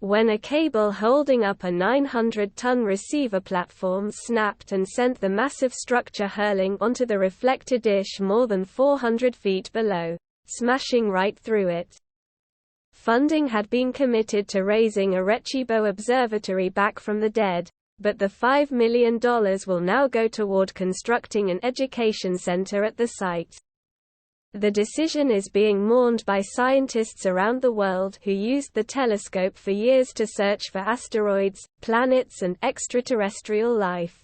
when a cable holding up a 900-ton receiver platform snapped and sent the massive structure hurling onto the reflector dish more than 400 feet below, smashing right through it. Funding had been committed to raising Arecibo Observatory back from the dead, but the $5 million will now go toward constructing an education center at the site. The decision is being mourned by scientists around the world who used the telescope for years to search for asteroids, planets and extraterrestrial life.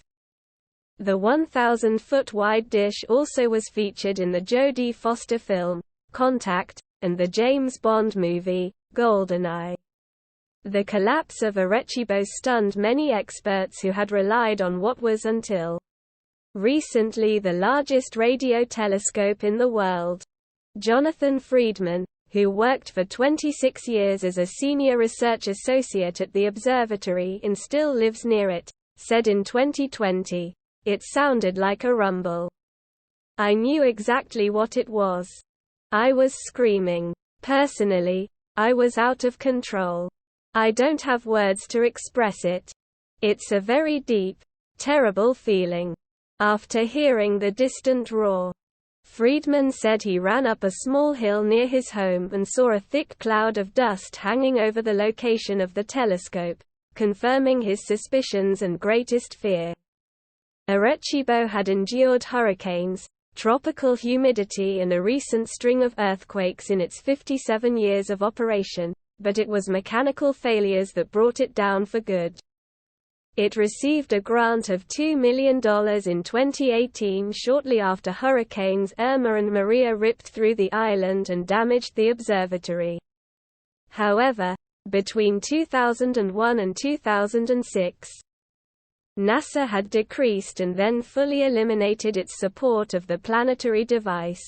The 1,000-foot-wide dish also was featured in the Jodie Foster film, Contact, and the James Bond movie, GoldenEye. The collapse of Arecibo stunned many experts who had relied on what was until recently the largest radio telescope in the world. Jonathan Friedman, who worked for 26 years as a senior research associate at the observatory and still lives near it, said in 2020, "It sounded like a rumble. I knew exactly what it was. I was screaming. Personally, I was out of control. I don't have words to express it. It's a very deep, terrible feeling." After hearing the distant roar, Friedman said he ran up a small hill near his home and saw a thick cloud of dust hanging over the location of the telescope, confirming his suspicions and greatest fear. Arecibo had endured hurricanes, tropical humidity and a recent string of earthquakes in its 57 years of operation, but it was mechanical failures that brought it down for good. It received a grant of $2 million in 2018 shortly after Hurricanes Irma and Maria ripped through the island and damaged the observatory. However, between 2001 and 2006, NASA had decreased and then fully eliminated its support of the planetary device.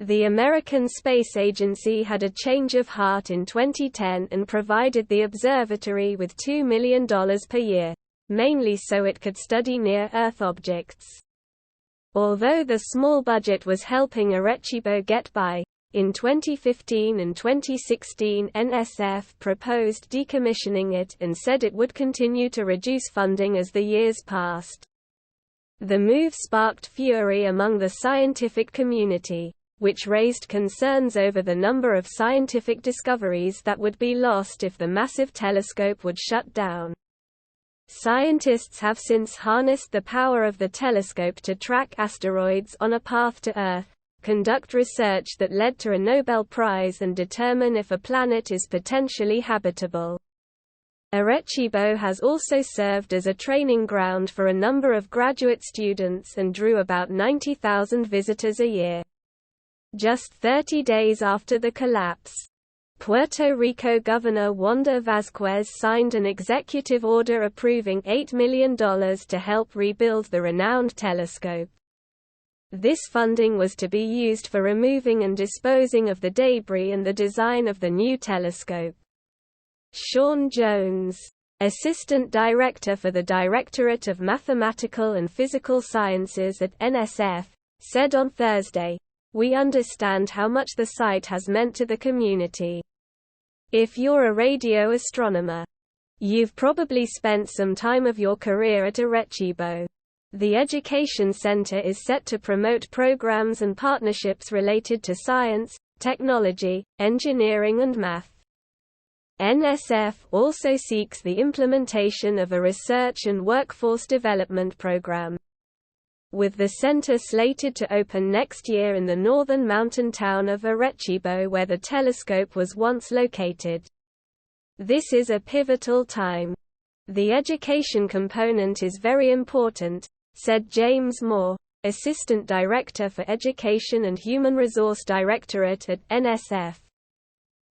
The American Space Agency had a change of heart in 2010 and provided the observatory with $2 million per year, mainly so it could study near-Earth objects. Although the small budget was helping Arecibo get by, in 2015 and 2016 NSF proposed decommissioning it and said it would continue to reduce funding as the years passed. The move sparked fury among the scientific community, which raised concerns over the number of scientific discoveries that would be lost if the massive telescope would shut down. Scientists have since harnessed the power of the telescope to track asteroids on a path to Earth, conduct research that led to a Nobel Prize and determine if a planet is potentially habitable. Arecibo has also served as a training ground for a number of graduate students and drew about 90,000 visitors a year. Just 30 days after the collapse, Puerto Rico Governor Wanda Vázquez signed an executive order approving $8 million to help rebuild the renowned telescope. This funding was to be used for removing and disposing of the debris and the design of the new telescope. Sean Jones, Assistant Director for the Directorate of Mathematical and Physical Sciences at NSF, said on Thursday, "We understand how much the site has meant to the community. If you're a radio astronomer, you've probably spent some time of your career at Arecibo. The Education Center is set to promote programs and partnerships related to science, technology, engineering and math." NSF also seeks the implementation of a research and workforce development program, with the center slated to open next year in the northern mountain town of Arecibo where the telescope was once located. "This is a pivotal time. The education component is very important," said James Moore, Assistant Director for Education and Human Resource Directorate at NSF.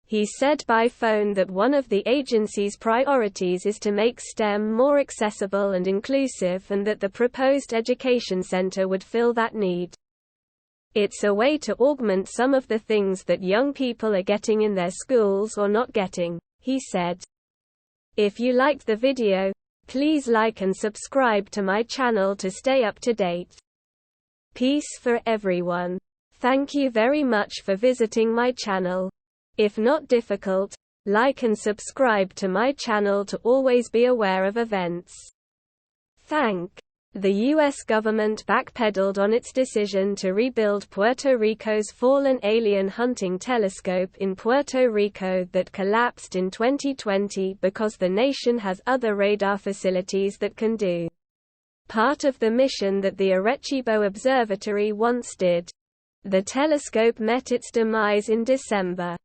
He said by phone that one of the agency's priorities is to make STEM more accessible and inclusive and that the proposed education center would fill that need. "It's a way to augment some of the things that young people are getting in their schools or not getting," he said. If you liked the video, please like and subscribe to my channel to stay up to date. Peace for everyone. Thank you very much for visiting my channel. If not difficult, Like and subscribe to my channel to always be aware of events. Thank. The U.S. government backpedaled on its decision to rebuild Puerto Rico's fallen alien hunting telescope in Puerto Rico that collapsed in 2020 because the nation has other radar facilities that can do part of the mission that the Arecibo Observatory once did. The telescope met its demise in December.